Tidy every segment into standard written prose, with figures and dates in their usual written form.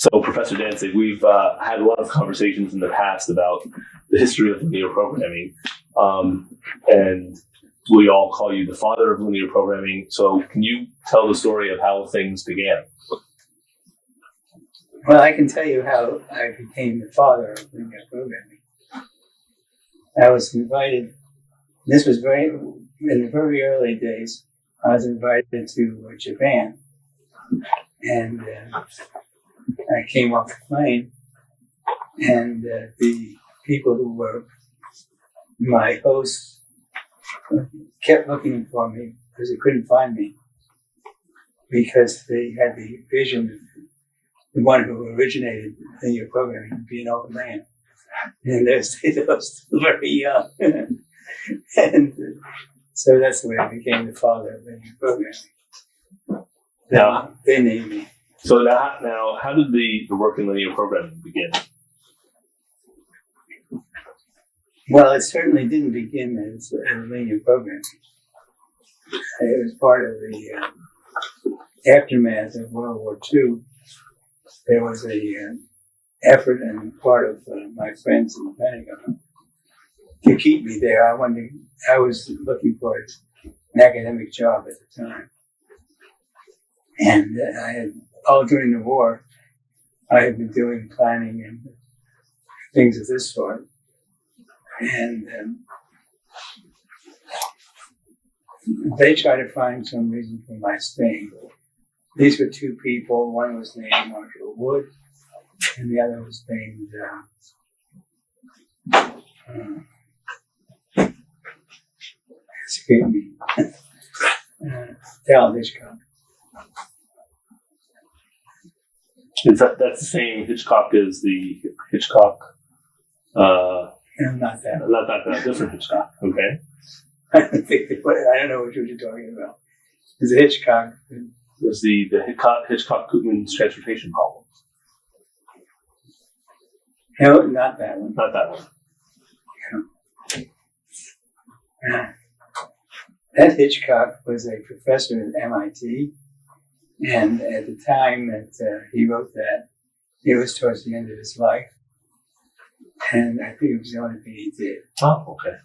So, Professor Dantzig, we've had a lot of conversations in the past about the history of linear programming, and we all call you the father of linear programming. So, can you tell the story of how things began? Well, I can tell you how I became the father of linear programming. I was invited, this was in the very early days, I was invited to Japan, and I came off the plane, and the people who were my hosts kept looking for me because they couldn't find me, because they had the vision of the one who originated linear programming being an old man. And they were still very young. And so that's the way I became the father of linear programming. Now, they named me. So now, how did the work in linear programming begin? Well, it certainly didn't begin as linear programming. It was part of the aftermath of World War II. There was a effort on the part of my friends in the Pentagon to keep me there. I was looking for an academic job at the time. And I had, all during the war, I had been doing planning and things of this sort. And they tried to find some reason for my staying. These were two people. One was named Marshall Wood, and the other was named escape me, Dal Hitchcock. That's the same Hitchcock as the Hitchcock? Not that. Not that different Hitchcock. Okay. I don't know what you're talking about. It's a Hitchcock. There's the Hitchcock-Koopman's transportation problem. No, not that one. Not that one. That Hitchcock was a professor at MIT, and at the time that he wrote that, it was towards the end of his life, and I think it was the only thing he did. Oh, okay.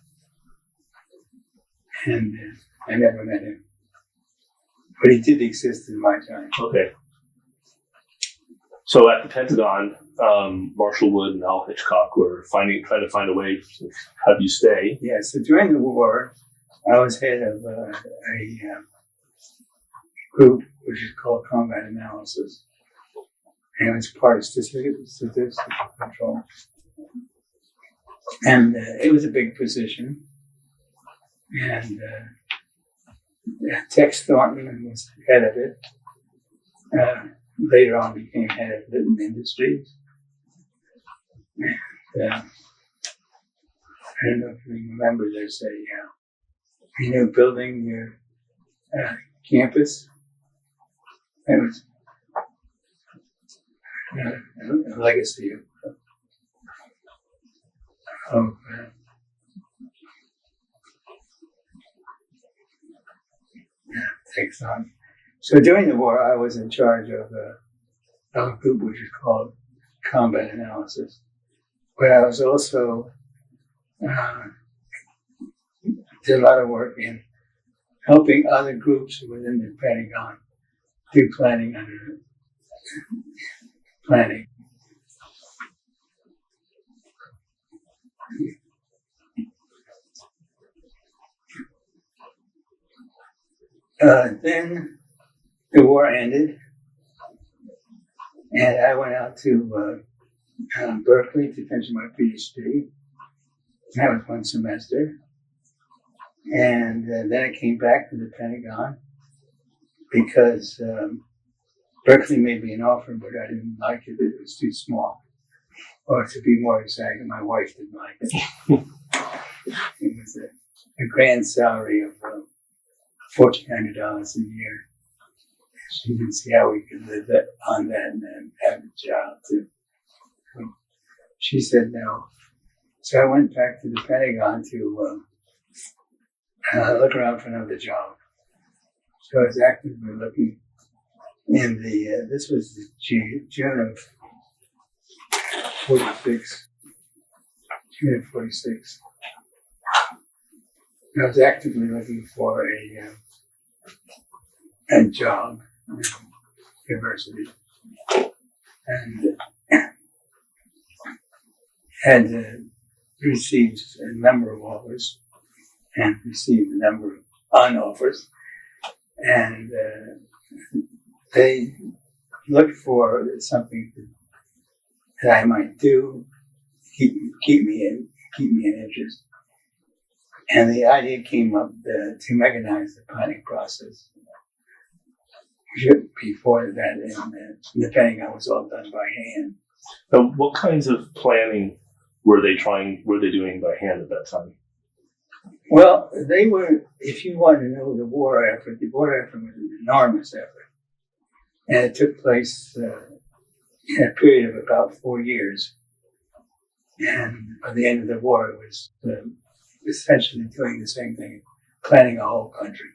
And I never met him. But he did exist in my time. Okay. So at the Pentagon, Marshall Wood and Al Hitchcock were trying to find a way to have you stay. Yeah, so during the war, I was head of a group which is called Combat Analysis. And it was part of statistical control. And it was a big position. And Tex Thornton was head of it. Later on became head of Litton Industries. And, I don't know if you remember, there's a new building near campus. It was a legacy of takes on. So during the war, I was in charge of a group which is called Combat Analysis, but I was also did a lot of work in helping other groups within the Pentagon do planning under planning. Then the war ended, and I went out to Berkeley to finish my PhD. That was one semester. And then I came back to the Pentagon because Berkeley made me an offer, but I didn't like it. It was too small. Or to be more exact, my wife didn't like it. It was a grand salary of $1,400 a year. She didn't see how we could live on that and then have a job too. So she said no. So I went back to the Pentagon to look around for another job. So I was actively looking in this was June of 46, Unit 46. I was actively looking for a job in university, and had received a number of offers and received a number of unoffers, and they looked for something that I might do, keep me in interest. And the idea came up to mechanize the planning process. Before that, in the planning, I was all done by hand. Now, what kinds of planning were they doing by hand at that time? Well, they were, if you want to know the war effort was an enormous effort. And it took place in a period of about 4 years. And by the end of the war, it was essentially doing the same thing, planning a whole country,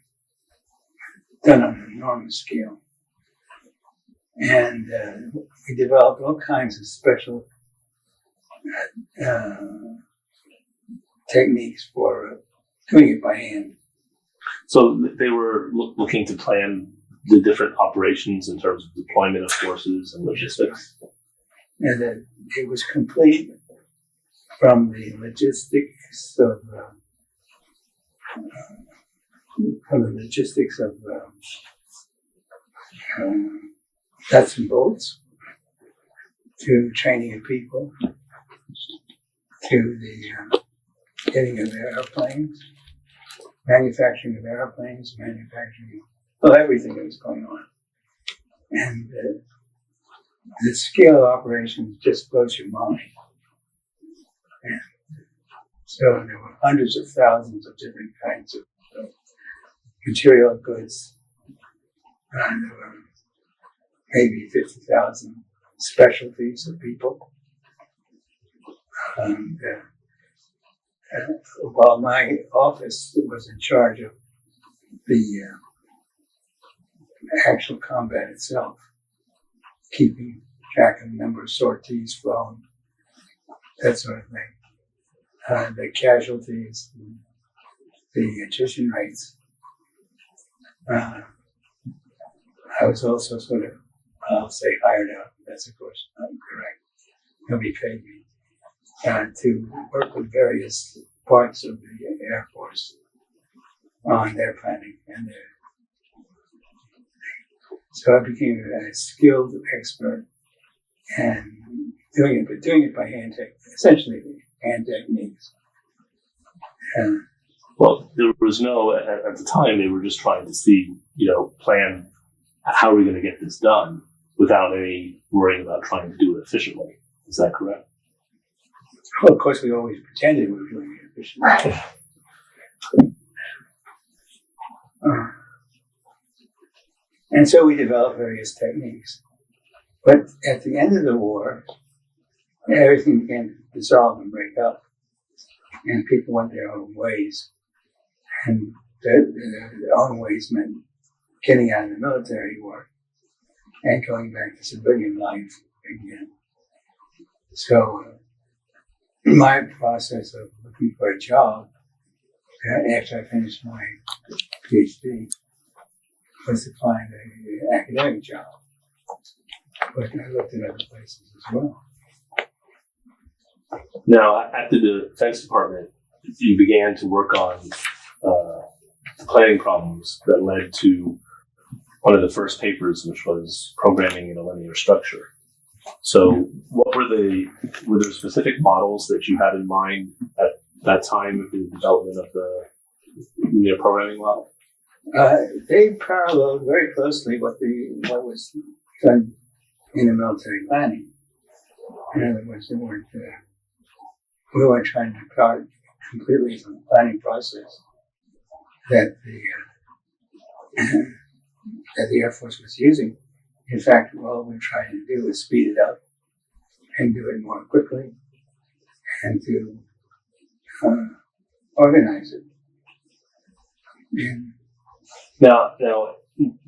done on an enormous scale. And we developed all kinds of special techniques for doing it by hand. So they were looking to plan the different operations in terms of deployment of forces and logistics. And that it was complete from the logistics of nuts and bolts, to training of people, to the getting of airplanes, manufacturing of airplanes, everything that was going on. And the scale of operations just blows your mind. And so there were hundreds of thousands of different kinds of material goods. And there were maybe 50,000 specialties of people. And while my office was in charge of the actual combat itself, keeping track of the number of sorties flown, that sort of thing, the casualties, the attrition rates. I was also sort of, I'll say, hired out. That's of course not correct. Nobody paid me to work with various parts of the Air Force on their planning and their. So I became a skilled expert and doing it by hand, essentially hand techniques. Well, there was no, at the time, they were just trying to see, plan how are we going to get this done without any worrying about trying to do it efficiently. Is that correct? Well, of course, we always pretended we were doing it efficiently. And so we developed various techniques. But at the end of the war, everything began to dissolve and break up. And people went their own ways. And their own ways meant getting out of the military work and going back to civilian life again. So my process of looking for a job after I finished my PhD was to find an academic job. But I looked at other places as well. Now, at the Defense Department, you began to work on the planning problems that led to one of the first papers, which was programming in a linear structure. So what were there specific models that you had in mind at that time of the development of the linear programming model? They paralleled very closely what was done in the military planning. In other words, we weren't trying to depart completely from the planning process that the Air Force was using. In fact, all we're trying to do is speed it up and do it more quickly and to organize it. And Now,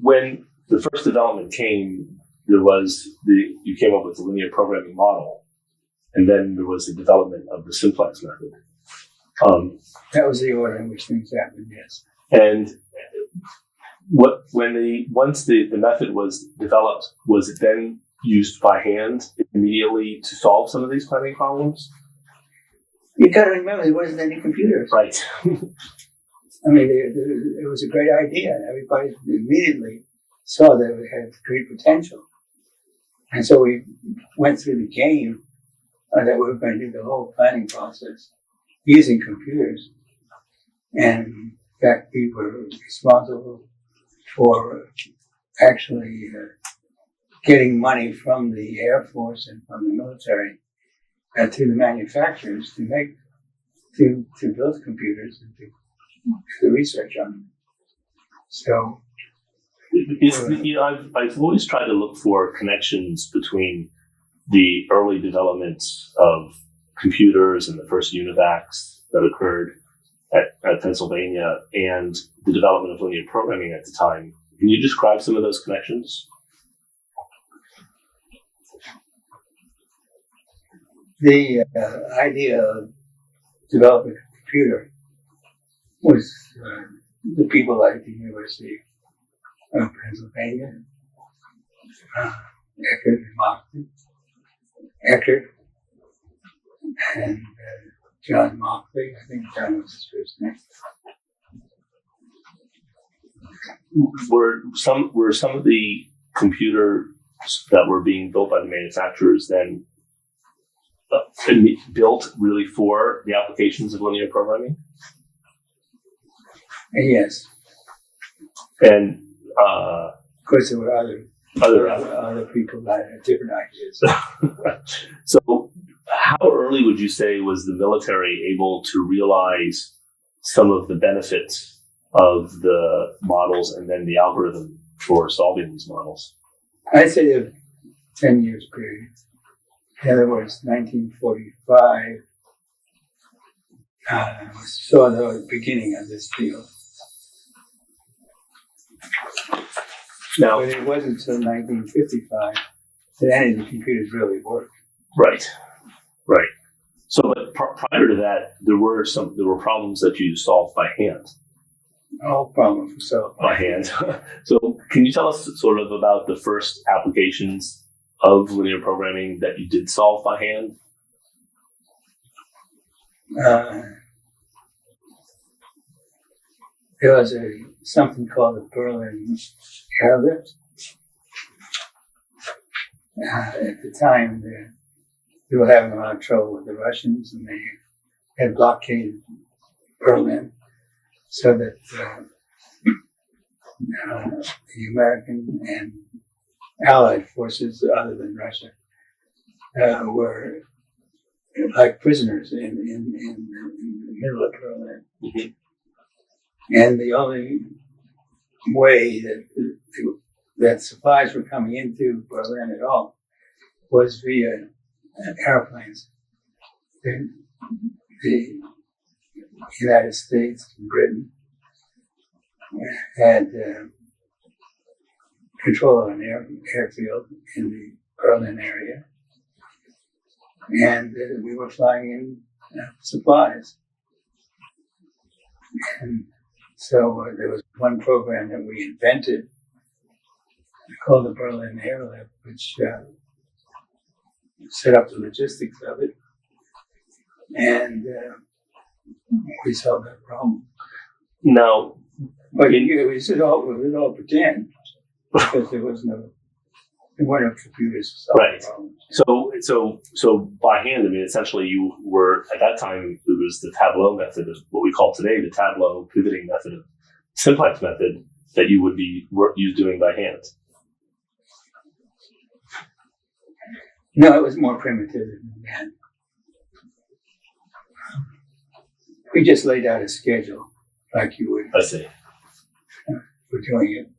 when the first development came, you came up with the linear programming model. and then there was the development of the simplex method. That was the order in which things happened, yes. And once the method was developed, was it then used by hand immediately to solve some of these planning problems? You got to remember, there wasn't any computers. Right. I mean, it was a great idea. Everybody immediately saw that it had great potential. And so we went through the game that we were going to do the whole planning process using computers. And in fact, we were responsible for actually getting money from the Air Force and from the military to the manufacturers to build computers and to do the research on them. So, I've always tried to look for connections between the early development of computers and the first UNIVACs that occurred at Pennsylvania and the development of linear programming at the time. Can you describe some of those connections? The idea of developing a computer was the people like the University of Pennsylvania, Eckert, and John Mockley. I think John was his first name. Were some of the computers that were being built by the manufacturers then built really for the applications of linear programming? Yes. And of course, there were other people that had different ideas. So, how early would you say was the military able to realize some of the benefits of the models and then the algorithm for solving these models? I'd say a 10 years period. In other words, 1945 saw the beginning of this field. Now, but it wasn't until 1955 that any of the computers really worked. Right. So, but prior to that, there were problems that you solved by hand. All problems were solved by hand. So, can you tell us sort of about the first applications of linear programming that you did solve by hand? There was something called the Berlin airlift. At the time, they were having a lot of trouble with the Russians, and they had blockaded Berlin so that the American and Allied forces, other than Russia, were like prisoners in the middle of Berlin. Mm-hmm. And the only way that supplies were coming into Berlin at all was via airplanes. The United States and Britain had control of an airfield in the Berlin area, and we were flying in supplies. And so there was one program that we invented called the Berlin Airlift, which set up the logistics of it, and we solved that problem. Now, but it was all pretend, because there weren't no computers to solve right. the problem. So by hand, I mean, essentially you were, at that time, it was the Tableau method, of what we call today the Tableau pivoting method, simplex method, that you would be doing by hand. No, it was more primitive than that. We just laid out a schedule like you would. I see. For doing it.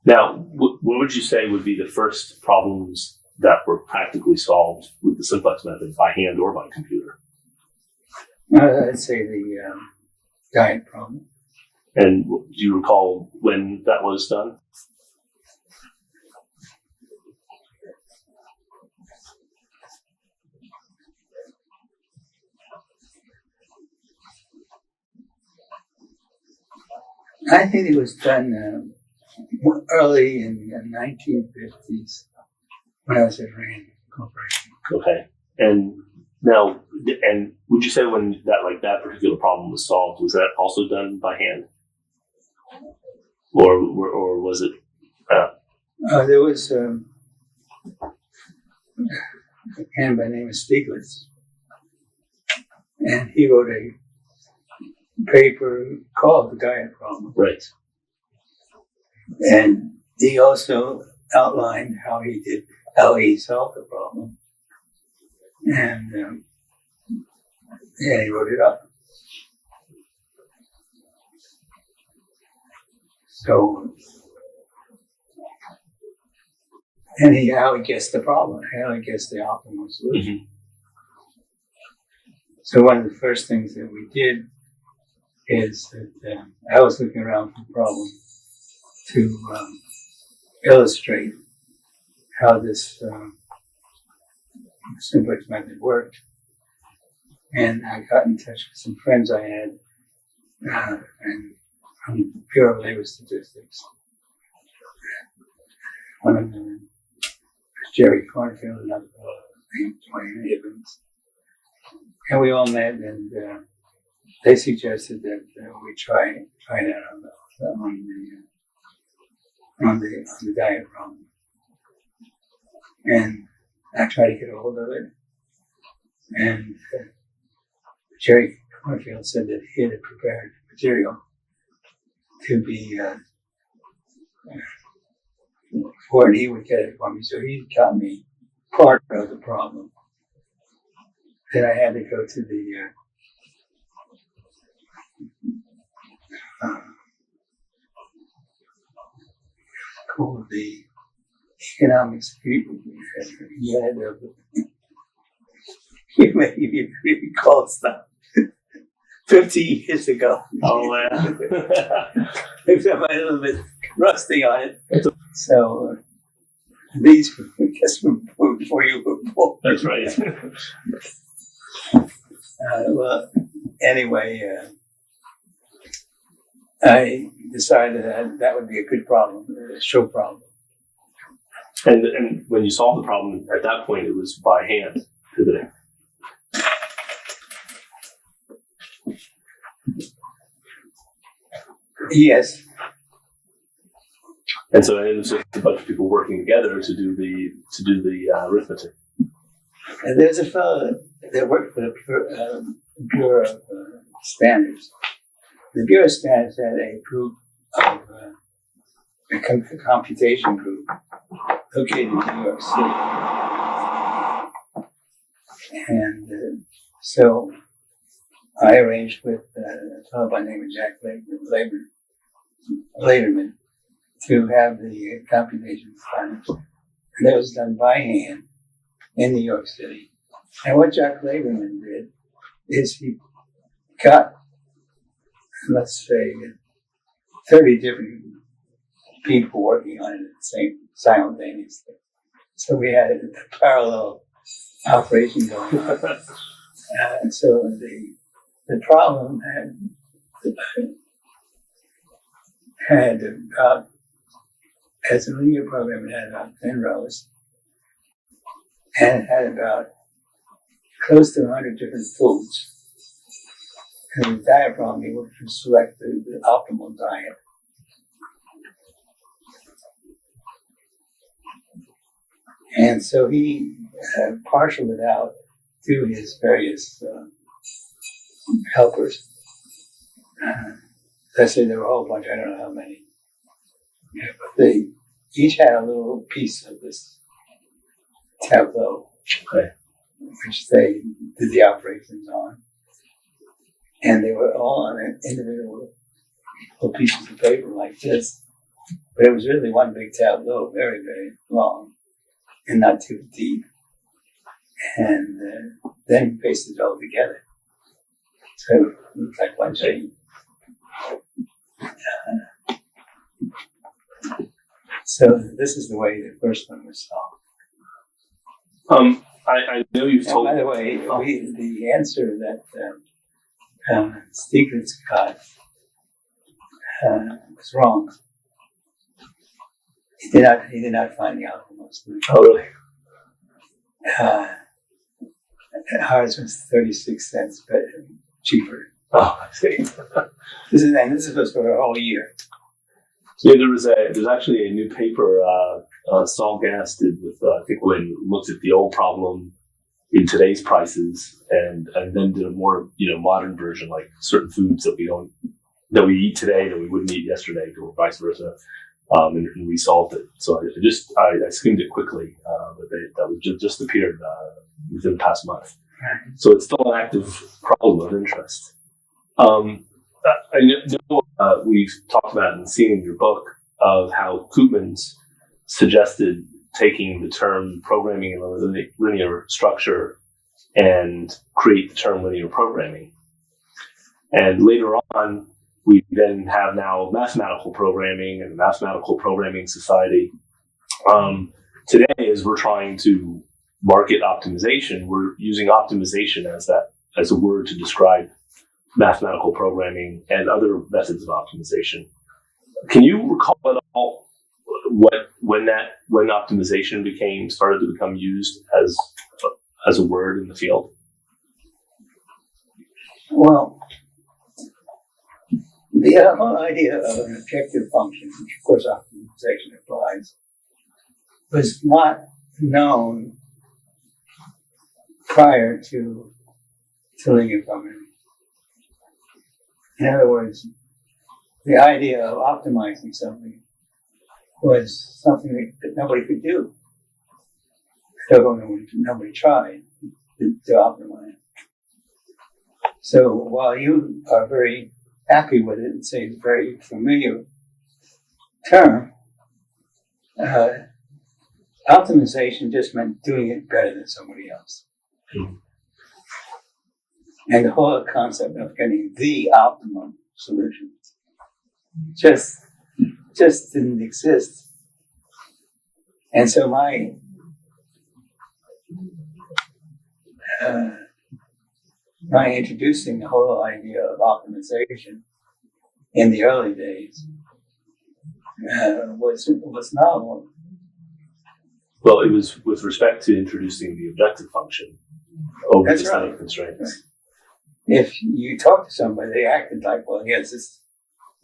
Now, what would you say would be the first problems that were practically solved with the simplex method by hand or by computer? I'd say the diet problem. And do you recall when that was done? I think it was done early in the 1950s when I was at Rand Corporation. Okay. And now, and would you say when that particular problem was solved, was that also done by hand, or was it? There was a man by the name of Stiglitz, and he wrote a paper called The Diet Problem. Right. And he also outlined how he solved the problem. And he wrote it up. So, and how he guessed the problem, how he guessed the optimal solution. Mm-hmm. So one of the first things that we did is that I was looking around for a problem to illustrate how this simplex method worked. And I got in touch with some friends I had and from the Bureau of Labor Statistics. One of them was Jerry Cornfield, another fellow named Dwayne Evans. And we all met, and they suggested that we try that on the diet problem. And I tried to get a hold of it. And Jerry Cornfield said that he had prepared material to be for it. He would get it for me. So he got me part of the problem. Then I had to go to the the economics unit of you may recall stuff 50 years ago. Oh man. I'm a little bit rusty on it. So these, I guess, were before you were born. That's right. Well, anyway, I decided that would be a good problem, a show problem. And when you solved the problem, at that point, it was by hand, isn't it? Yes. And so it was just a bunch of people working together to do the arithmetic. And there's a fellow that worked for the Bureau of Standards. The Bureau of Standards had a group of a computation group located in New York City. And so I arranged with a fellow by the name of Jack Laderman to have the computations done. And that was done by hand in New York City. And what Jack Laderman did is he got, let's say, 30 different people working on it at the same simultaneously. So we had a parallel operation going on. And so the problem had about, as a linear program, it had about 10 rows. And it had about close to 100 different foods. And the diet problem, you would select the optimal diet. And so he parceled it out to his various helpers. I said there were a whole bunch, I don't know how many. But they each had a little piece of this tableau, Okay. which they did the operations on. And they were all on an individual little pieces of paper like this. But it was really one big tableau, very, very long and not too deep. And then he pasted it all together. So it looked like one sheet. So this is the way the first one was solved. I know you've told. By the way, the answer that Stiglitz got was wrong. He did not find the optimal solution. Oh, really? Ours was 36 cents cheaper. Oh, I see. This was for a whole year. Yeah, there's actually a new paper Saul Gass did with I think when looked at the old problem in today's prices and then did a more modern version, like certain foods that we eat today that we wouldn't eat yesterday, or vice versa, and we solved it. So I skimmed it quickly, but that was just appeared within the past month. So it's still an active problem of interest. I know we've talked about and seen in your book of how Koopmans suggested taking the term programming in a linear structure and create the term linear programming. And later on, we then have now mathematical programming and the Mathematical Programming Society. Today, as we're trying to market optimization, we're using optimization as a word to describe mathematical programming and other methods of optimization. Can you recall at all when optimization started to become used as a word in the field? Well, the whole idea of an objective function, which of course optimization applies, was not known prior to linear programming. In other words, the idea of optimizing something was something that nobody could do. Nobody tried to optimize. So while you are very happy with it and say it's a very familiar term, optimization just meant doing it better than somebody else. Mm-hmm. And the whole concept of getting the optimum solution just didn't exist. And so my introducing the whole idea of optimization in the early days was novel. Well, it was with respect to introducing the objective function over the set of constraints. If you talk to somebody, they acted like, well, yes,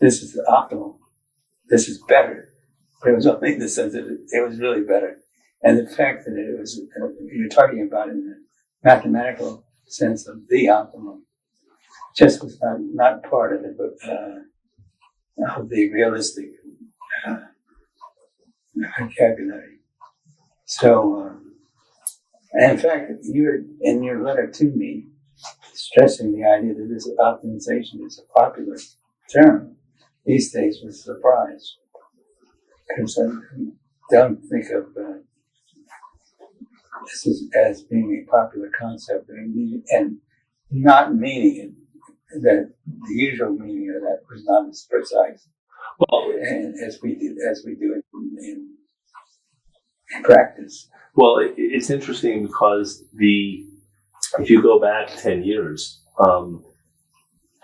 this is optimal. This is better. But it was only in the sense that it was really better. And the fact that it was, you're talking about it in the mathematical sense of the optimum, just was not part of the realistic vocabulary. So, and in fact, you're in your letter to me, stressing the idea that this optimization is a popular term these days was a surprise. Because I don't think of this as being a popular concept and not meaning it, that the usual meaning of that was not as precise as we do it in practice. Well, it's interesting because if you go back 10 years,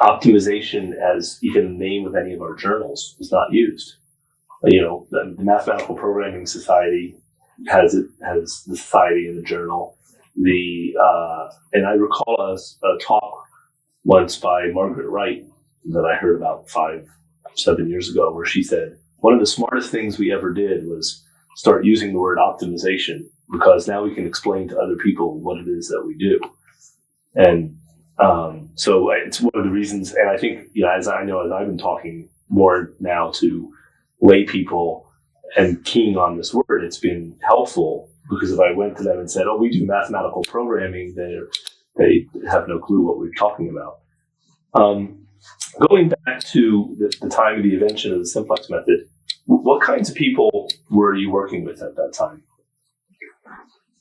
optimization as even the name of any of our journals was not used. The Mathematical Programming Society has the society in the journal. And I recall a talk once by Margaret Wright that I heard about 5-7 years ago, where she said, one of the smartest things we ever did was start using the word optimization, because now we can explain to other people what it is that we do. And so it's one of the reasons, and I think, as I've been talking more now to lay people and keying on this word, it's been helpful, because if I went to them and said, we do mathematical programming, they have no clue what we're talking about. Going back to the time of the invention of the simplex method, what kinds of people were you working with at that time?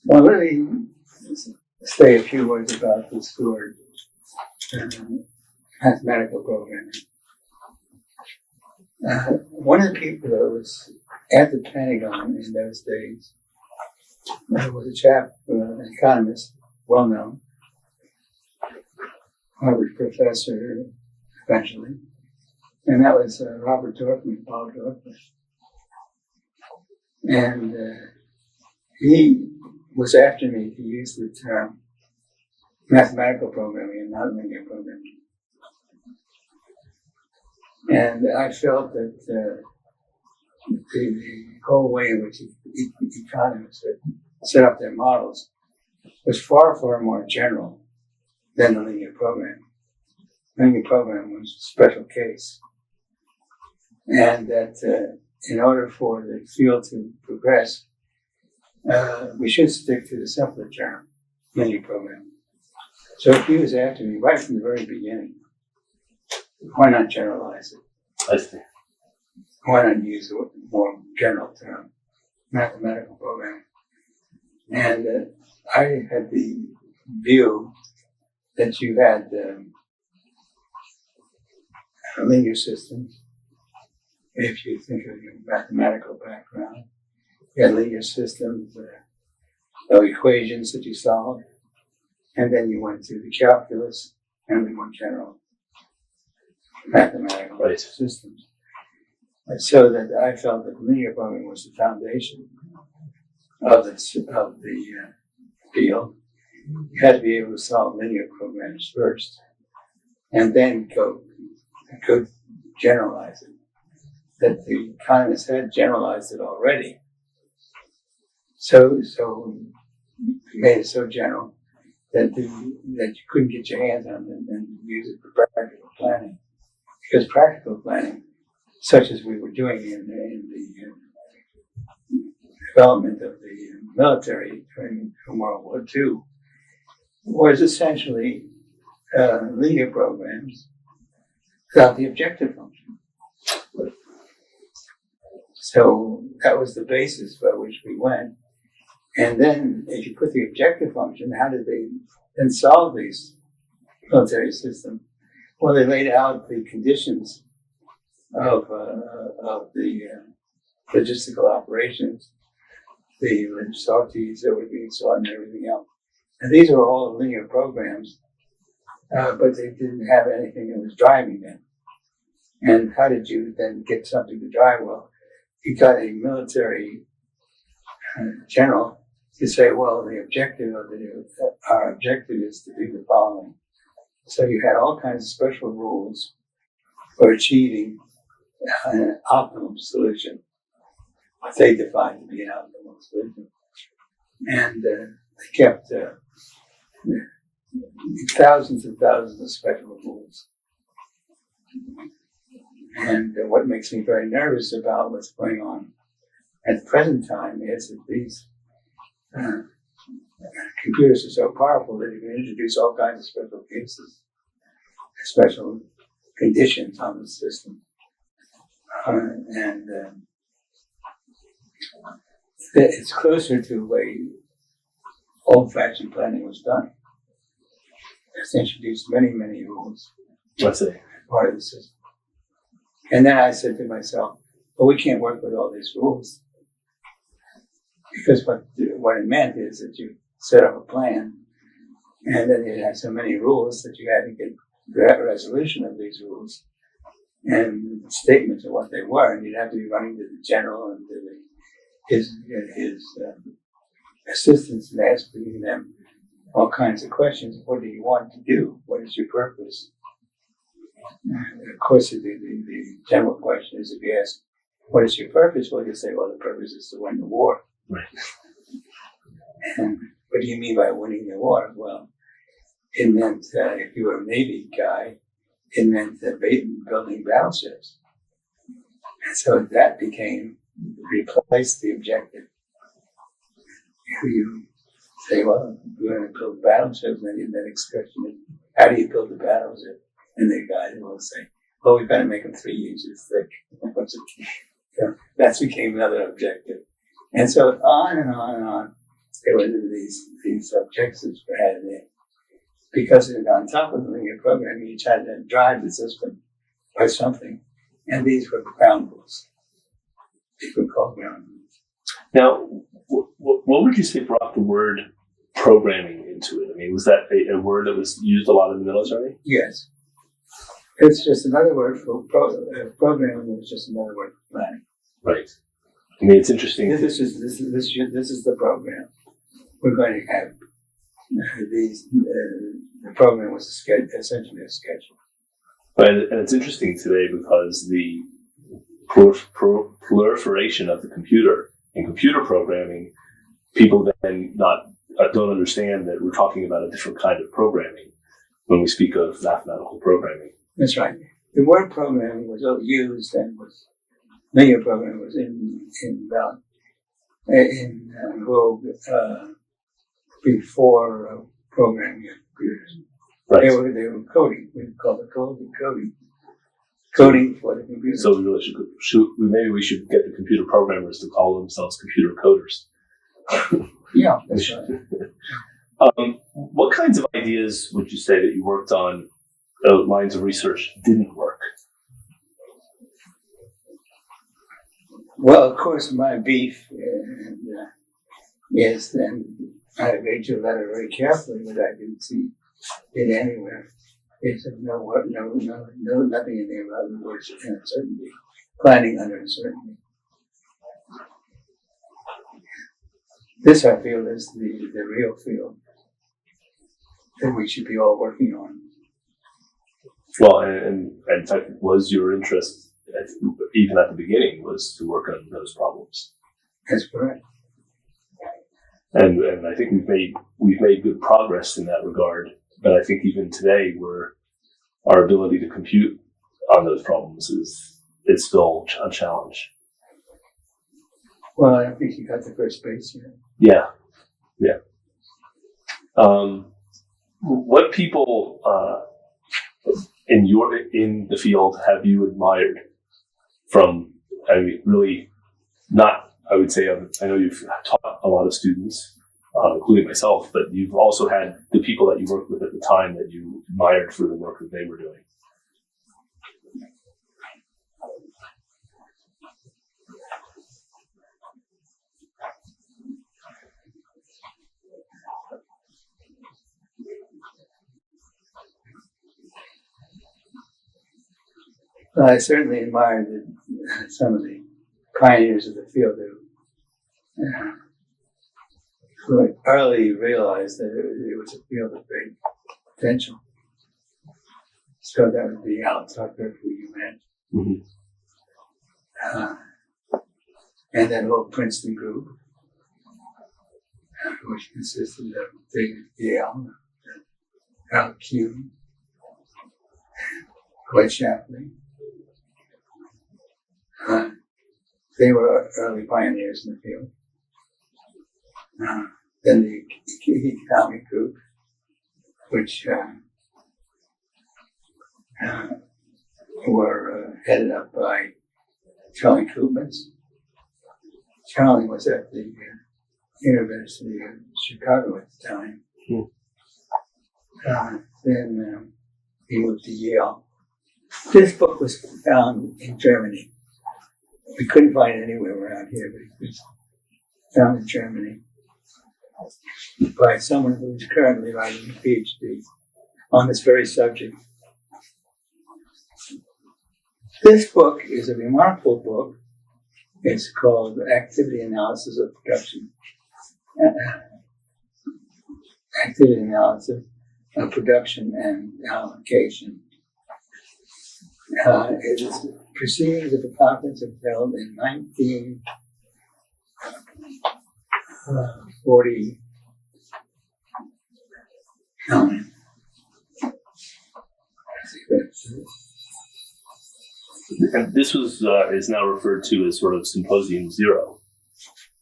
Well, let me say a few words about this word, mathematical programming. One of the people that was at the Pentagon in those days was a chap, an economist, well known, Harvard professor eventually, And that was Robert Dorfman, Paul Dorfman. And he was after me to use the term mathematical programming and not linear programming. And I felt that the whole way in which economists set up their models was far, far more general than the linear programming. Linear programming was a special case. And that in order for the field to progress, we should stick to the simpler term, linear programming. So he was after me right from the very beginning. Why not generalize it? I see. Why not use a more general term, mathematical programming? And I had the view that you had linear systems. If you think of your mathematical background, you had linear systems, equations that you solved, and then you went to the calculus and the more general mathematical systems. And so that I felt that linear programming was the foundation of the field. You had to be able to solve linear programs first, and then go generalize it. That the economists had generalized it already. So made it so general that you couldn't get your hands on it and use it for practical planning. Because practical planning, such as we were doing in the development of the military during World War II, was essentially linear programs without the objective function. So that was the basis by which we went. And then if you put the objective function, how did they then solve these military systems? Well, they laid out the conditions of the logistical operations, the sorties that were being sought and everything else. And these are all linear programs, but they didn't have anything that was driving them. And how did you then get something to drive? Well, you got a military general to say, well, the objective of our objective is to do the following. So you had all kinds of special rules for achieving an optimum solution, what they defined to be an optimal solution. And they kept thousands and thousands of special rules. And what makes me very nervous about what's going on at the present time is that these computers are so powerful that you can introduce all kinds of special cases, special conditions on the system. And it's closer to the way old-fashioned planning was done. It's introduced many, many rules. Let's see. Part of the system. And then I said to myself, well, we can't work with all these rules. Because what it meant is that you set up a plan, and then you had so many rules that you had to get the resolution of these rules and statements of what they were, and you'd have to be running to the general and to his assistants and asking them all kinds of questions. What do you want to do? What is your purpose? Of course, the general question is, if you ask, what is your purpose? Well, you say, well, the purpose is to win the war. Right. And what do you mean by winning the war? Well, it meant, if you were a Navy guy, it meant building battleships. And so that replaced the objective. You say, well, we're going to build battleships, and the next question is, how do you build a battleship? And the guy will say, well, we've got to make them 3 inches thick. So that became another objective. And so on and on and on, there were these objectives for added in. Because on top of the linear programming, you tried to drive the system by something. And these were ground rules. These were called ground rules. Now, what would you say brought the word programming into it? I mean, was that a word that was used a lot in the military? Yes. It's just another word for programming. Is just another word for planning. Right. I mean, it's interesting. This is the program. We're going to have these. The program was essentially a sketch. And it's interesting today because the proliferation of the computer and computer programming, people then don't understand that we're talking about a different kind of programming when we speak of mathematical programming. That's right. The word programming was used and was linear programming was in vogue before programming computers. Right. They were coding. We call it coding for the computer. So we really maybe we should get the computer programmers to call themselves computer coders. Yeah, that's right. What kinds of ideas would you say that you worked on, lines of research, didn't work? Well, of course, my beef is, and I read your letter very carefully, but I didn't see it anywhere. It said no, nothing in there about the words uncertainty, planning under uncertainty. This, I feel, is the real field that we should be all working on. Well, and in fact, was your interest, even at the beginning, was to work on those problems? That's correct. And I think we've made good progress in that regard. But I think even today, our ability to compute on those problems is still a challenge. Well, I think you got the first base here. Yeah. What people in the field have you admired from? I mean, really, not. I would say I know you've taught a lot of students, including myself, but you've also had the people that you worked with at the time that you admired for the work that they were doing. Well, I certainly admired some of the pioneers of the field who early realized that it was a field of great potential. So that would be Al Tucker, who you mentioned, and that whole Princeton group, which consisted of David Yale, Al Kuhn, Dwight Shapley. They were early pioneers in the field. Then the economic group, which were headed up by Charlie Koopmans. Charlie was at the University of Chicago at the time. Then he moved to Yale. This book was found in Germany. We couldn't find it anywhere around here, but it was found in Germany by someone who is currently writing a PhD on this very subject. This book is a remarkable book. It's called Activity Analysis of Production. Activity Analysis of Production and Allocation. It is proceedings of a conference held in 1949. And this was is now referred to as sort of Symposium Zero.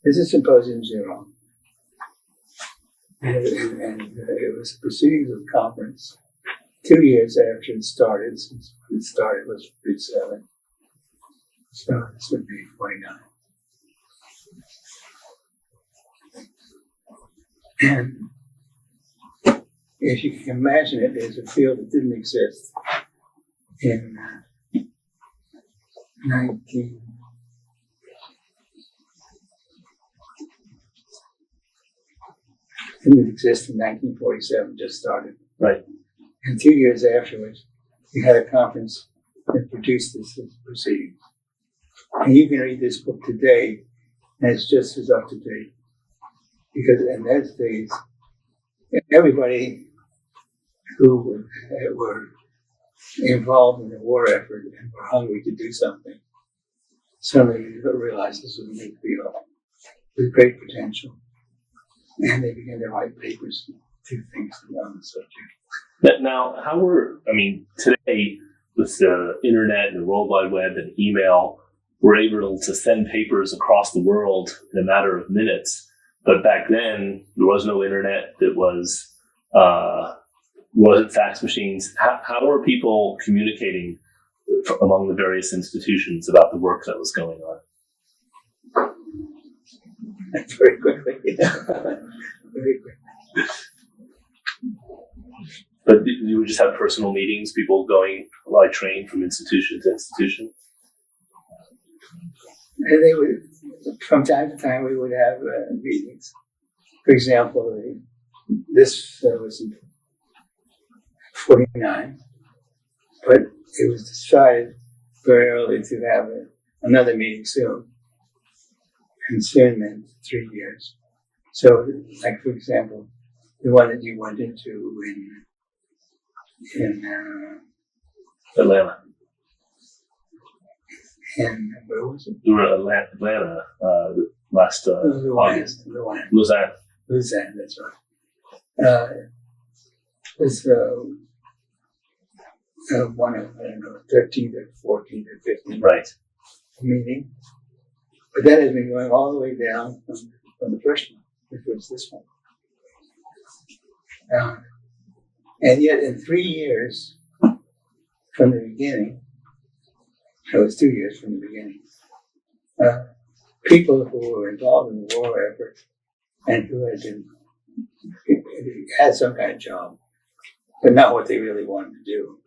This is Symposium Zero. And it was a proceedings of a conference 2 years after it started. Since it started was 37. So this would be 49. And if you can imagine it, there's a field that didn't exist in 19. Didn't exist in 1947, just started. Right. And 2 years afterwards, we had a conference that produced this proceeding. And you can read this book today, and it's just as up to date. Because in those days, everybody who were involved in the war effort and were hungry to do something suddenly realized this was a big field with great potential. And they began to write papers and do things on the subject. Now, today with the internet and the World Wide Web and email, we're able to send papers across the world in a matter of minutes. But back then, there was no internet. It wasn't fax machines. How were people communicating among the various institutions about the work that was going on? Very quickly. Very quickly. But you would just have personal meetings, people going by train from institution to institution? And they would, from time to time, we would have meetings. For example, this was in 49, but it was decided very early to have another meeting soon. And soon meant 3 years. So, like, for example, the one that you went into in Atlanta. And where was it? We were in Atlanta last August. Lausanne. Lausanne, that's right. It was one of, 13th or 14th or 15th Right. meeting. But that has been going all the way down from the first one, which was this one. And yet in 3 years from the beginning, it was 2 years from the beginning, people who were involved in the war effort and who had some kind of job, but not what they really wanted to do.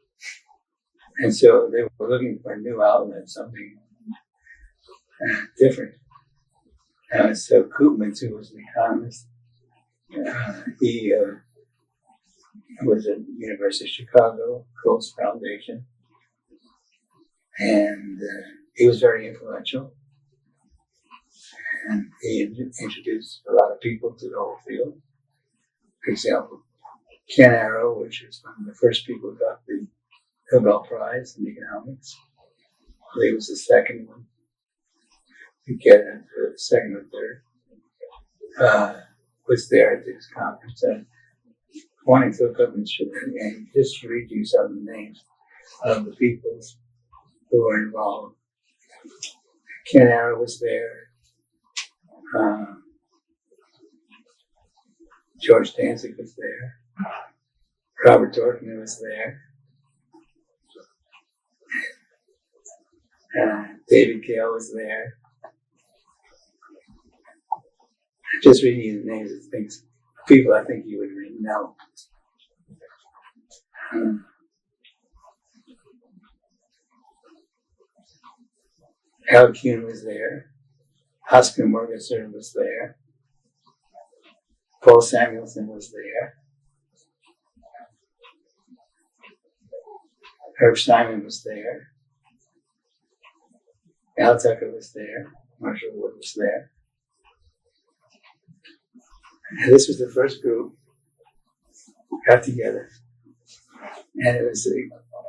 And so they were looking for a new outlet, something different. So Koopmans, who was an economist, he was at University of Chicago, Coase Foundation, and he was very influential. And he introduced a lot of people to the whole field. For example, Ken Arrow, which is one of the first people who got the Nobel Prize in economics. He was the second one to get it, the second or third, was there at this conference. And wanting to look up and just read you some of the names of the people who were involved. Ken Arrow was there. George Dantzig was there. Robert Dorfman was there. David Gale was there. Just reading you the names of things, people I think you would really know. Al Kuhn was there. Oscar Morgenstern was there. Paul Samuelson was there. Herb Simon was there. Al Tucker was there. Marshall Wood was there. And this was the first group got together. And it was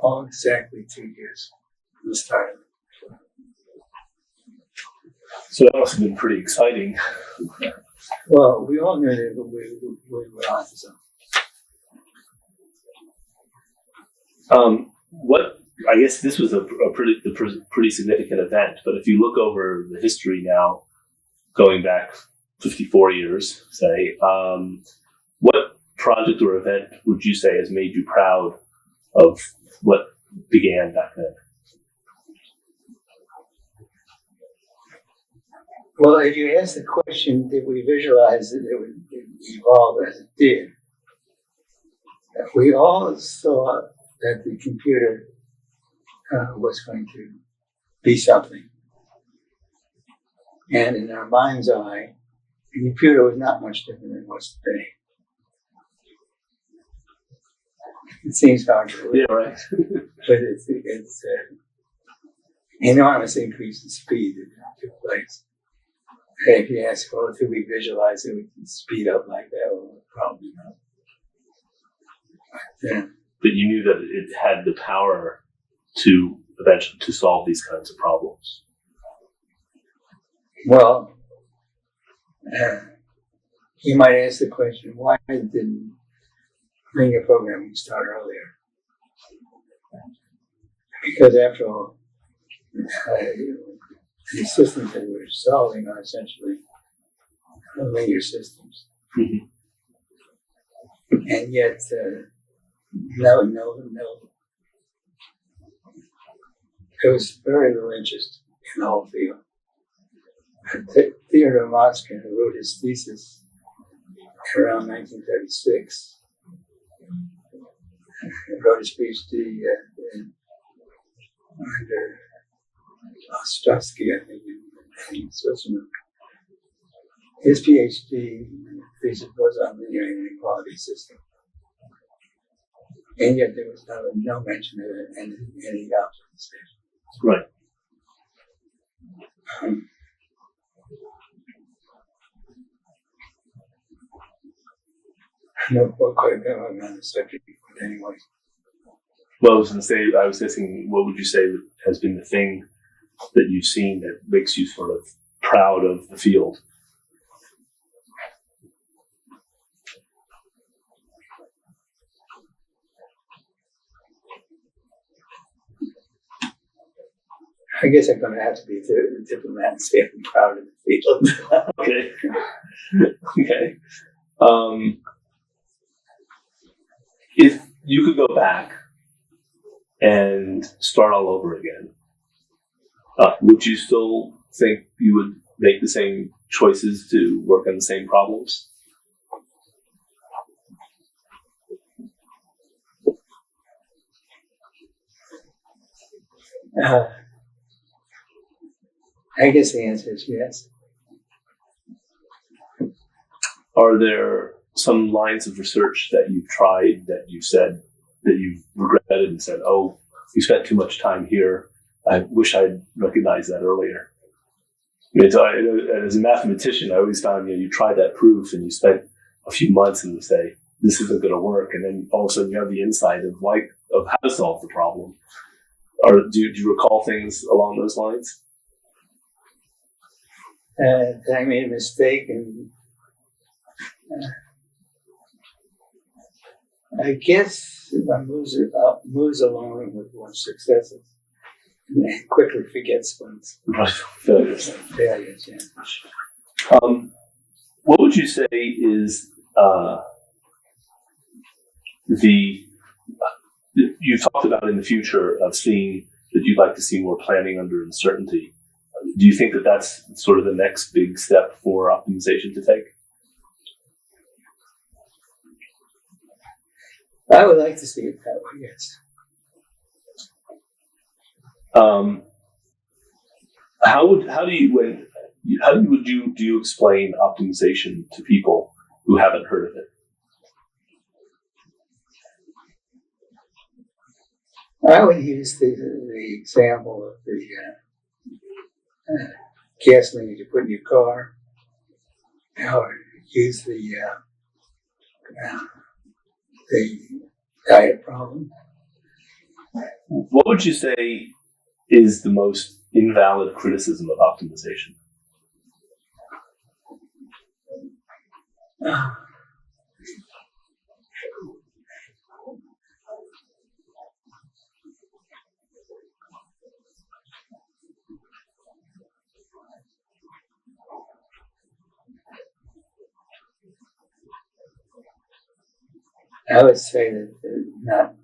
all exactly 2 years from the start. So that must have been pretty exciting. Well, we all knew that we were on to something. I guess this was a pretty significant event, but if you look over the history now, going back 54 years, say, what project or event would you say has made you proud of what began back then? Well, if you ask the question, did we visualize that it would evolve as it did? We all saw that the computer was going to be something. And in our mind's eye, the computer was not much different than it was today. It seems hard to believe, Yeah, right. but it's enormous increase in speed that took place. And if you ask, well, do we visualize it, we can speed up like that? Well, probably not. Yeah. But you knew that it had the power to eventually to solve these kinds of problems. Well, you might ask the question, why didn't linear programming start earlier? Because after all, the systems that we're solving are essentially linear systems. Mm-hmm. And yet, no. There was very little interest in the whole field. Theodore Motzkin, who wrote his thesis around 1936, wrote his PhD under Lustig, I think, in Switzerland. His PhD thesis was on linear inequality system. And yet there was no mention of it in any optimization. Right. No book quite going on the subject, but anyway. Well, I was asking, what would you say has been the thing that you've seen that makes you sort of proud of the field? I guess I'm going to have to be a diplomat and say I'm proud of the field. Okay. Okay. If you could go back and start all over again, would you still think you would make the same choices to work on the same problems? I guess the answer is yes. Are there some lines of research that you've tried that you said that you've regretted and said, oh, we spent too much time here. I wish I'd recognized that earlier. I mean, so as a mathematician, I always found, you try that proof and you spent a few months and you say, this isn't going to work. And then all of a sudden you have the insight of how to solve the problem. Or do you recall things along those lines? I made a mistake, and I guess if one moves along with one's successes, and quickly forgets one's failures. Failures, yeah. What would you say is you talked about in the future of seeing that you'd like to see more planning under uncertainty. Do you think that that's sort of the next big step for optimization to take? I would like to see it that way, yes. How would you explain optimization to people who haven't heard of it? I would use the example of the gasoline you put in your car, or use the diet problem. What would you say is the most invalid criticism of optimization? I would say that not.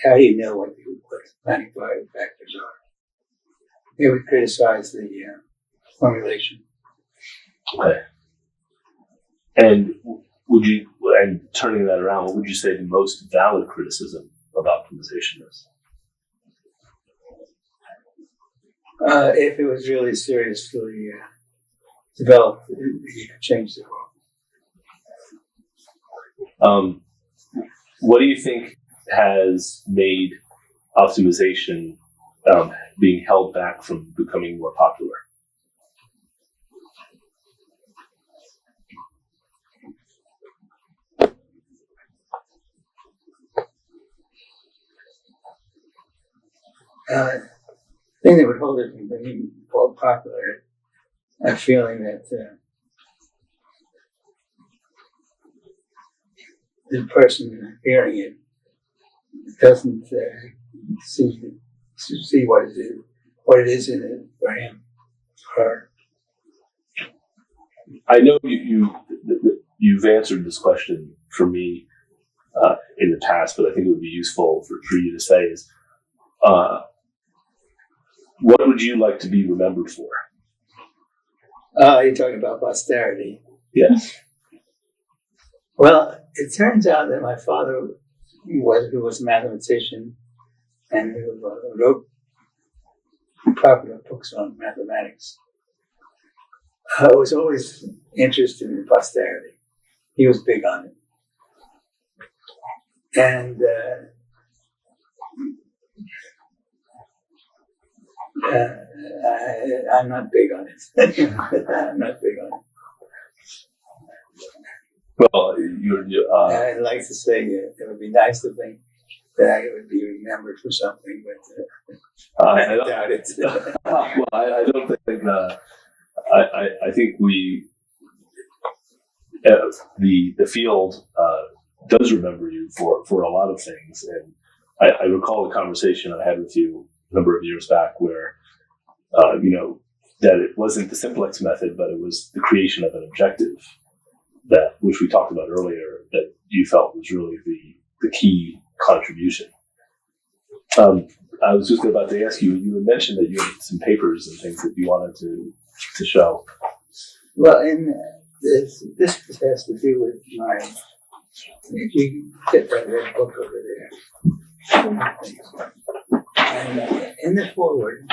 How do you know what the planning factors are? They would criticize the formulation. Okay. And turning that around, what would you say the most valid criticism of optimization is? If it was really seriously developed, you could change the world. What do you think has made optimization being held back from becoming more popular? The thing that would hold it from being more popular, a feeling that the person hearing it doesn't see what it is in it for him. Or I know you've answered this question for me in the past, but I think it would be useful for you to say is, what would you like to be remembered for? you're talking about posterity. Yes. Well, it turns out that my father, who was a mathematician and who wrote popular books on mathematics, was always interested in posterity. He was big on it. And I'm not big on it. I'm not big on it. Well, I'd like to say it would be nice to think that I would be remembered for something, but I doubt it. well, I don't think. I think the field does remember you for a lot of things, and I recall a conversation I had with you a number of years back where that it wasn't the simplex method, but it was the creation of an objective which we talked about earlier, that you felt was really the key contribution. I was just about to ask you. You had mentioned that you had some papers and things that you wanted to show. Well, in this has to do with my. If you get that red book over there, and in the foreword,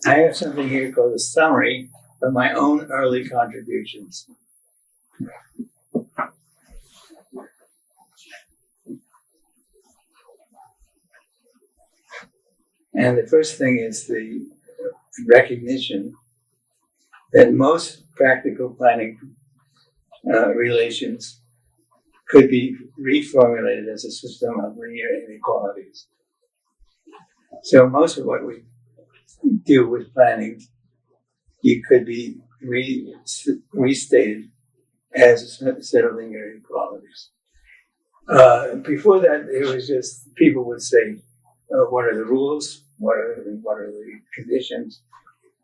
I have something here called a summary of my own early contributions. And the first thing is the recognition that most practical planning relations could be reformulated as a system of linear inequalities. So most of what we do with planning, you could be restated as a set of linear inequalities. Before that, it was just people would say, what are the rules? What are the conditions?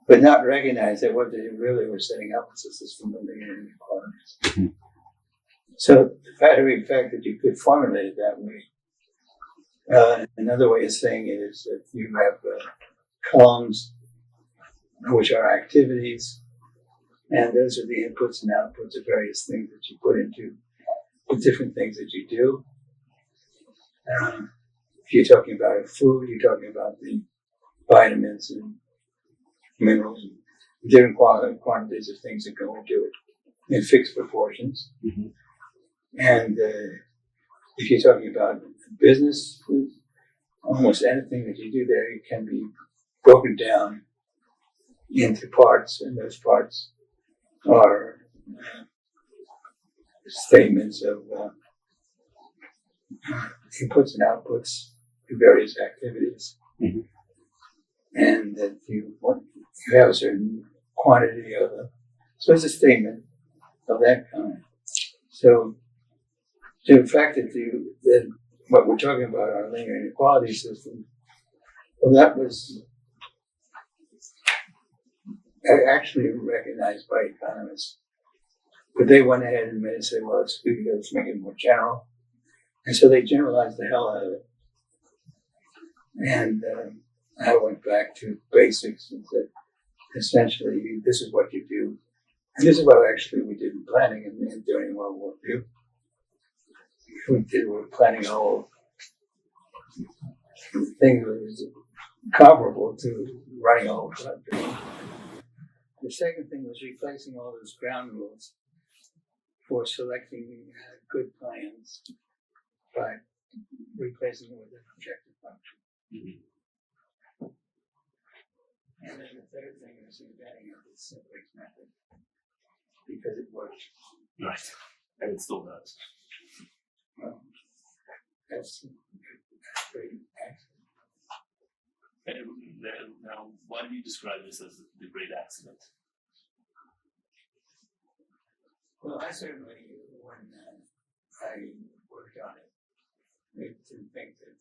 But not recognize that what they really were setting up was a system of linear inequalities. Mm-hmm. So the very fact that you could formulate it that way. Another way of saying it is that you have columns, which are activities, and those are the inputs and outputs of various things that you put into the different things that you do. If you're talking about food, you're talking about the vitamins and minerals and different quantities of things that go into it in fixed proportions. Mm-hmm. And if you're talking about business, almost anything that you do there can be broken down into parts, and those parts are statements of inputs and outputs to various activities. Mm-hmm. And that you have a certain quantity of them. So it's a statement of that kind. So the fact that what we're talking about, our linear inequality system, well, that was actually recognized by economists. But they went ahead and said, well, let's make it more general. And so they generalized the hell out of it. And I went back to basics and said, essentially, this is what you do. And this is what actually we did in planning and during World War II. We were planning a whole thing that was comparable to running a whole country. the second thing was replacing all those ground rules for selecting good plans by replacing it with an objective function. Mm-hmm. And then the third thing is embedding of the simplex method because it works. Right. And it still does. Well, that's pretty excellent. And now, why do you describe this as the great accident? Well, I certainly, when I worked on it, I didn't think that,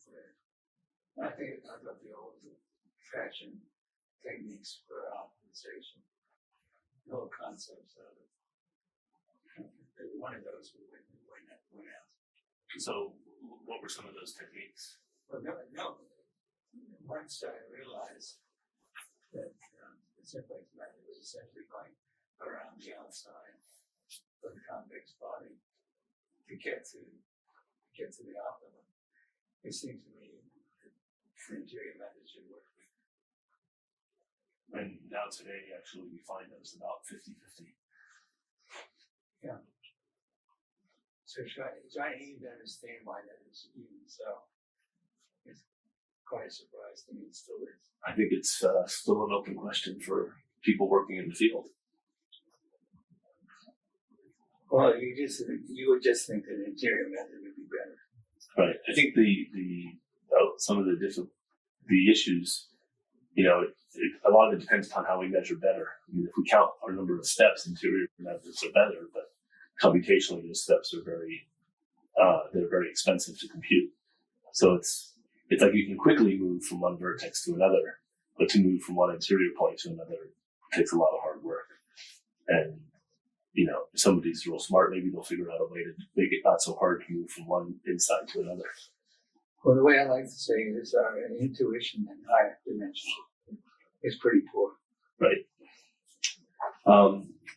I thought the old fashioned techniques for optimization, the whole concepts of it. One of those would win out. So, what were some of those techniques? Well, no. Once I realized that the simplex method was essentially going around the outside of the convex body to get to the optimum, it seems to me that the interior method should work. And now today, actually, we find that it's about 50-50. Yeah. So trying to even understand why that is even so. It's quite a surprise to me. It still is. I think it's still an open question for people working in the field. Well, you would just think that an interior method would be better. Right. I think some of the issues, a lot of it depends upon how we measure better. I mean, if we count our number of steps, interior methods are better, but computationally, those steps are they're very expensive to compute. So it's like you can quickly move from one vertex to another, but to move from one interior point to another takes a lot of hard work. And if somebody's real smart, maybe they'll figure out a way to make it not so hard to move from one inside to another. Well, the way I like to say it is our intuition in higher dimension is pretty poor. Right.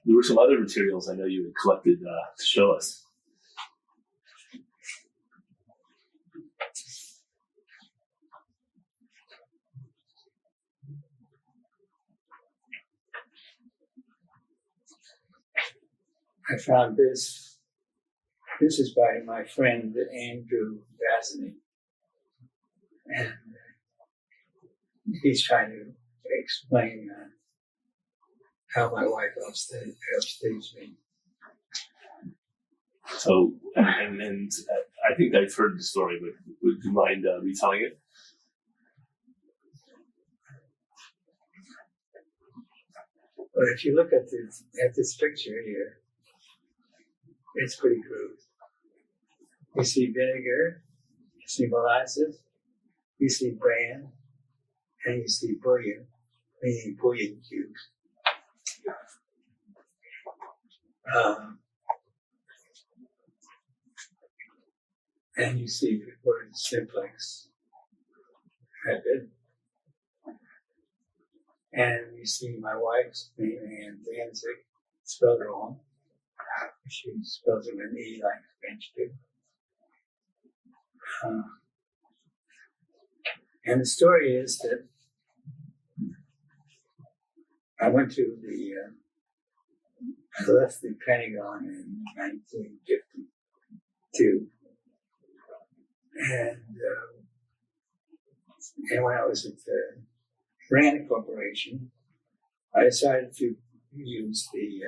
There were some other materials I know you had collected to show us. I found this. This is by my friend Andrew Bassany. And he's trying to explain how my wife upstaged me. So, and I think I've heard the story, but would you mind retelling it? But if you look at this picture here, it's pretty crude. You see vinegar, you see molasses, you see bran, and you see bouillon, meaning bouillon cubes. And you see the word simplex method. And you see my wife's name, and Dantzig, spelled wrong. She spells it with an E like French do. And the story is that I left the Pentagon in 1952. And when I was at the Rand Corporation, I decided to use the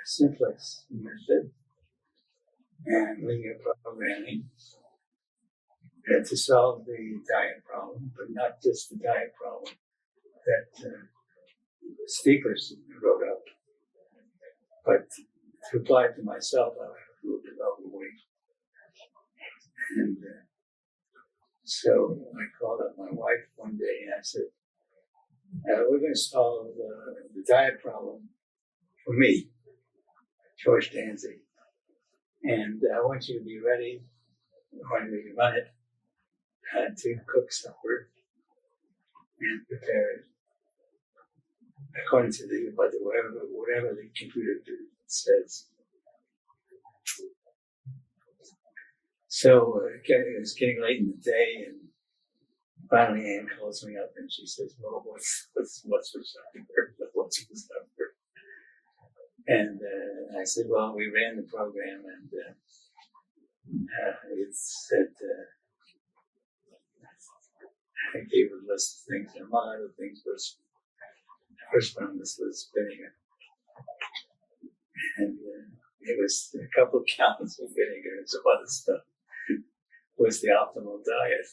simplex method and linear programming to solve the diet problem, but not just the diet problem that Stiegler wrote up, but to apply to myself, I moved it overweight. And so I called up my wife one day and I said, we're going to solve the diet problem for me, George Dantzig. And I want you to be ready when we run it to cook supper and prepare it according to whatever the computer says. So it was getting late in the day, and finally Anne calls me up and she says, "Well, what's for supper?" what's this number? And I said, well, we ran the program, and it said, I gave a list of things, and among other things was, the first one on this list, vinegar. And it was a couple of gallons of vinegar and some other stuff was the optimal diet.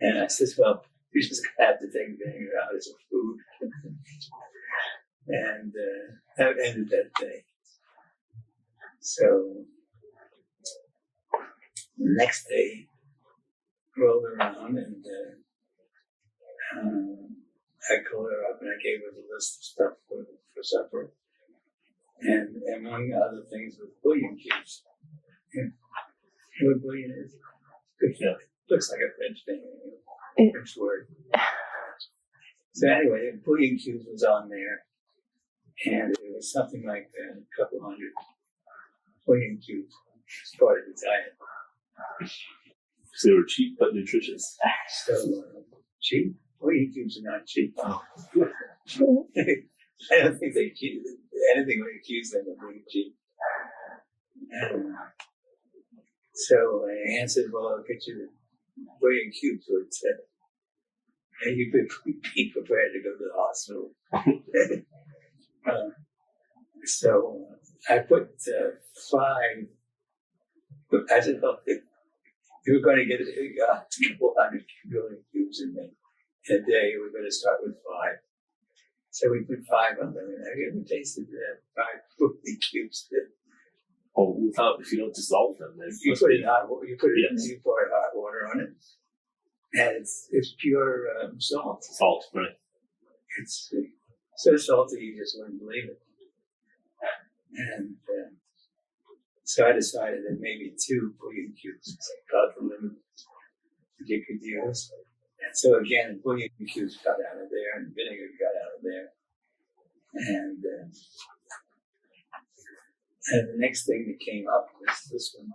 And I said, well, you just have to take vinegar out as a food. And that ended that day. So the next day rolled around, and I called her up and I gave her the list of stuff for supper. And among other things was bouillon cubes. You know what bouillon is? Good stuff. Looks like a French thing, French word. So anyway, bouillon cubes was on there, and it was something like a couple hundred bouillon cubes as part of the diet. So they were cheap but nutritious. So cheap? Bouillon cubes are not cheap. Oh. I don't think they anything would accuse them of being cheap. So I answered, well, I'll get you the bouillon cubes. So it said, and you could be prepared to go to the hospital. So I put 5, I said, well, if you were going to get a couple hundred bouillon cubes in a day, we're going to start with 5. So we put 5 on them, and I even tasted 5 bouillon cubes. Oh, if you don't dissolve them, then you put it in hot water. You put it in, you pour hot water on it, and it's pure salt. Salt, right? It's so salty you just wouldn't believe it. And so I decided that maybe 2 bouillon cubes was about the limit that you could use. And so again, bouillon cubes got out of there, and vinegar got out of there, and the next thing that came up was this one.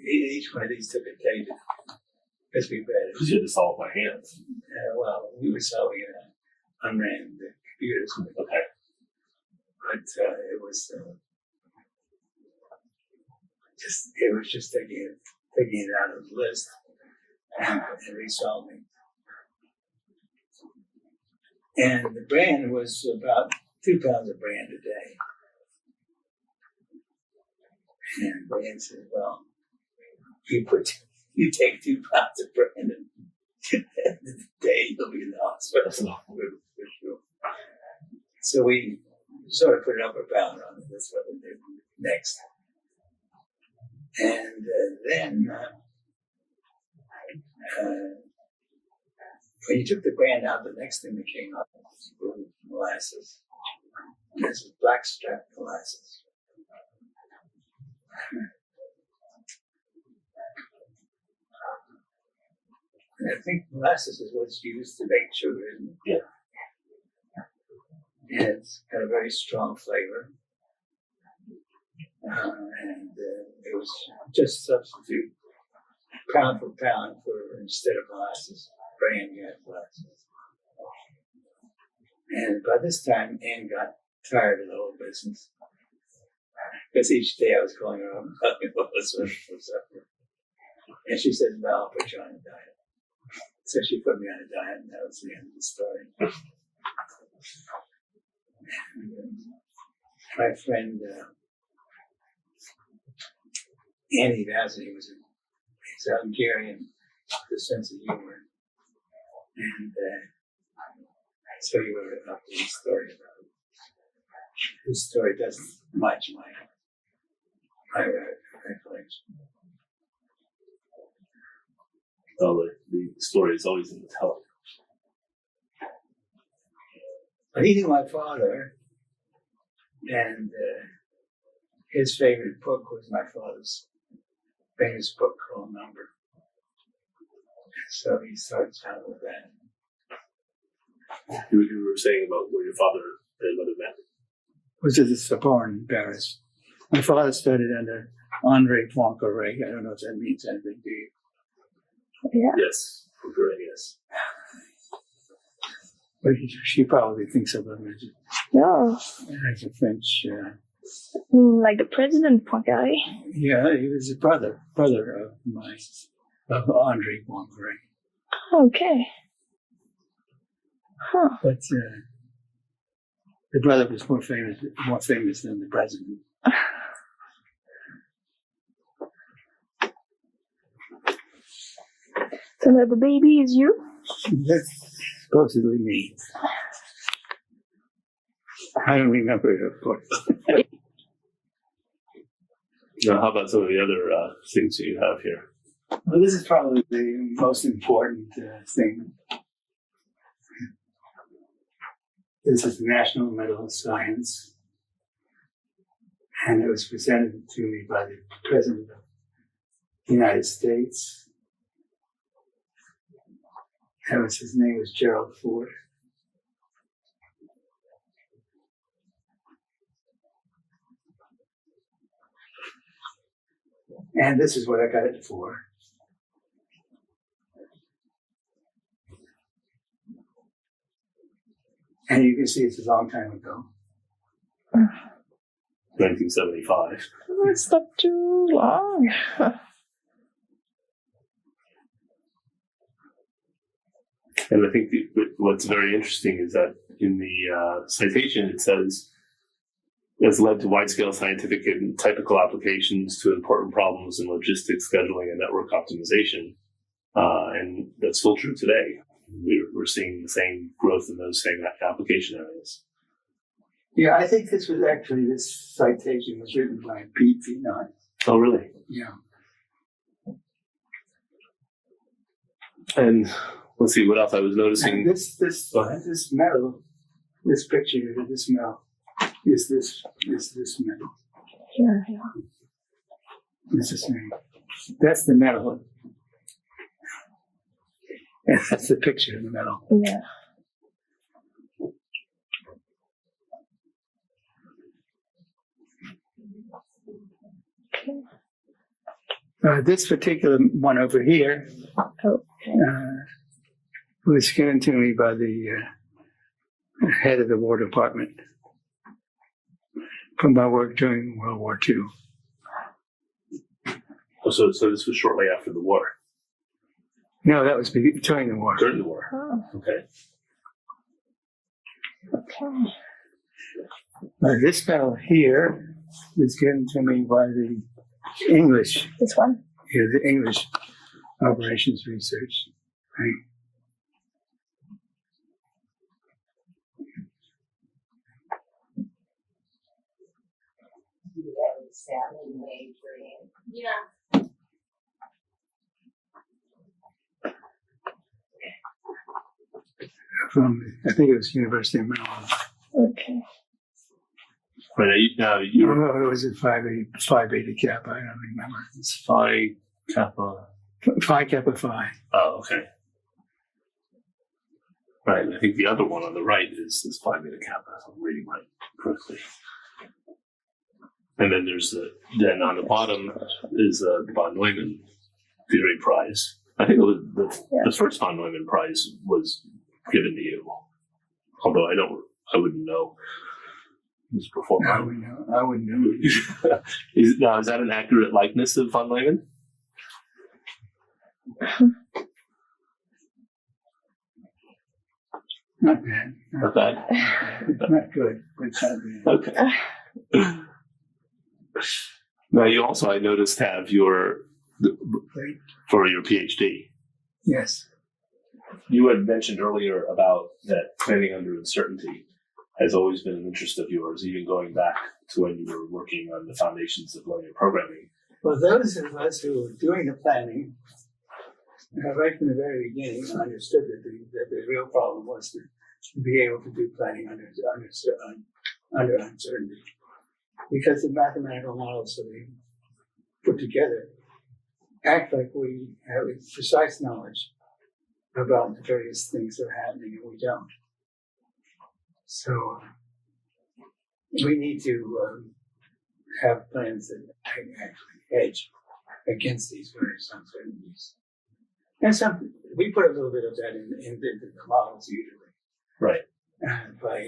Each one of these took a day because we read it. Because you had to solve by hand. Well, we were solving it on unmanned computers. Okay. But it was just taking it out of the list and resolving. And the bran was about 2 pounds of bran a day. And Brian said, well, you take 2 pounds of bran and a day, you'll be in the hospital. For sure. So we sort of put an upper bound on it. That's what we did next. And then when you took the bran out, the next thing that came up was molasses. This is blackstrap molasses. And I think molasses is what's used to make sugar, isn't it? Yeah. And it's got a very strong flavor. And it was just substitute pound for pound for instead of molasses, bran, you had molasses. And by this time, Anne got tired of the whole business. Because each day I was calling her up and talking about what's for supper. And she said, well, I'll put you on a diet. So she put me on a diet, and that was the end of the story. My friend Andy Vassy he's a Hungarian with a sense of humor. And so he wrote up a story about it. His story doesn't match my recollection. Oh, the story is always in the telling. But he knew my father, and his favorite book was my father's famous book called Number. So he starts out with that. You were saying about where your father and mother met. Was at the Sorbonne in Paris. My father studied under Andre Poincaré. I don't know if that means anything to you. Yeah. Yes, Poincaré, yes. But she probably thinks of him No. as a French. Like the president guy. Yeah, he was a brother of Andre Poincaré. Okay. Huh. But the brother was more famous than the president. So the baby is you? That's supposedly me. I don't remember it, of course. Now, how about some of the other things that you have here? Well, this is probably the most important thing. This is the National Medal of Science, and it was presented to me by the President of the United States. His name was Gerald Ford. And this is what I got it for. And you can see it's a long time ago. 1975. It's not too long. And I think what's very interesting is that in the citation it says, has led to wide-scale scientific and technical applications to important problems in logistics, scheduling, and network optimization. And that's still true today. We're seeing the same growth in those same application areas. Yeah, I think this citation was written by Pete Pienon. Oh, really? Yeah. And let's see what else I was noticing. And this metal, this picture, this metal, is this metal. Here. This is me. That's the metal. And that's the picture of the metal. Yeah. This particular one over here was given to me by the head of the War Department from my work during World War II. Oh, so this was shortly after the war? No, that was during the war. During the war. Oh. Okay. Okay. This fellow here was given to me by the English. This one? Yeah, the English Operations Research. Right. Yeah. From, I think it was University of Maryland. Okay. Right, now you're It was a Phi Beta Kappa, I don't remember. it's Phi Kappa. Phi Kappa Phi. Oh, okay. Right, I think the other one on the right is Phi Beta Kappa, if I'm reading right correctly. And then then on the bottom is the von Neumann Theory Prize. I think it was the first von Neumann Prize was given to you. Although I wouldn't know. It was before I wouldn't know. Is that an accurate likeness of von Neumann? Not bad. Not bad. Not good, but not bad. Okay. Now you also, I noticed, have for your PhD. Yes. You had mentioned earlier about that planning under uncertainty has always been an interest of yours, even going back to when you were working on the foundations of linear programming. Well, those of us who were doing the planning, right from the very beginning, understood that the real problem was to be able to do planning under uncertainty. Because the mathematical models that we put together act like we have precise knowledge about the various things that are happening, and we don't. So we need to have plans that actually hedge against these various uncertainties. And we put a little bit of that in the models usually. Right. by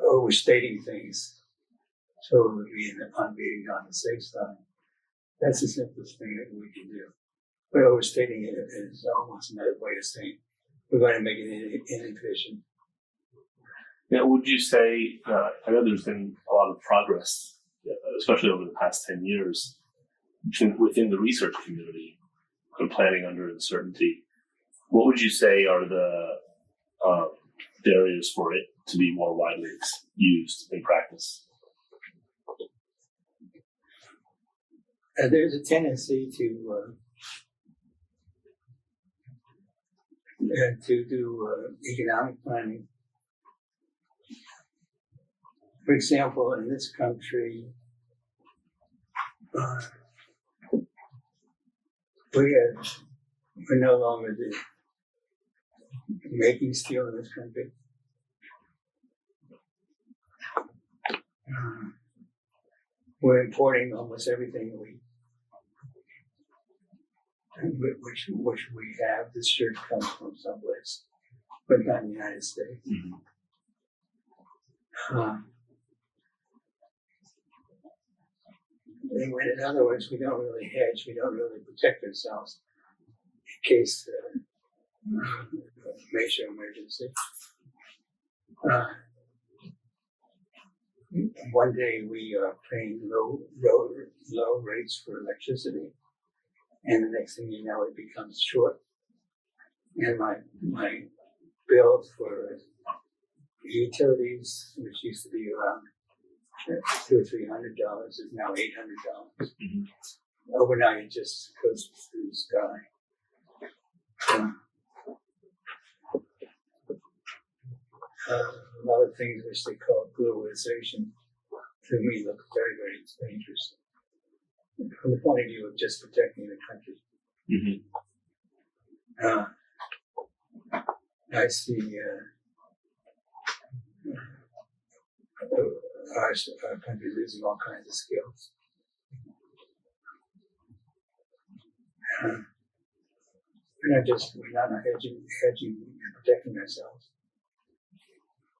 overstating things, so that we end up being on the safe side. That's the simplest thing that we can do. But overstating it is almost another way of saying we're going to make it inefficient. Now, would you say, I know there's been a lot of progress, especially over the past 10 years, within the research community on planning under uncertainty. What would you say are the barriers for it to be more widely used in practice? There's a tendency to do economic planning. For example, in this country, we're no longer making steel in this country. We're importing almost everything which we have. This shirt comes from someplace, but not in the United States. In other words, we don't really hedge. We don't really protect ourselves in case of major emergency. One day we are paying low rates for electricity, and the next thing you know, it becomes short. And my bill for utilities, which used to be around $200 or $300, is now $800. Overnight, it just goes through the sky. A lot of things which they call globalization to me look very, very dangerous from the point of view of just protecting the country. I see our country losing all kinds of skills. We're not hedging and protecting ourselves.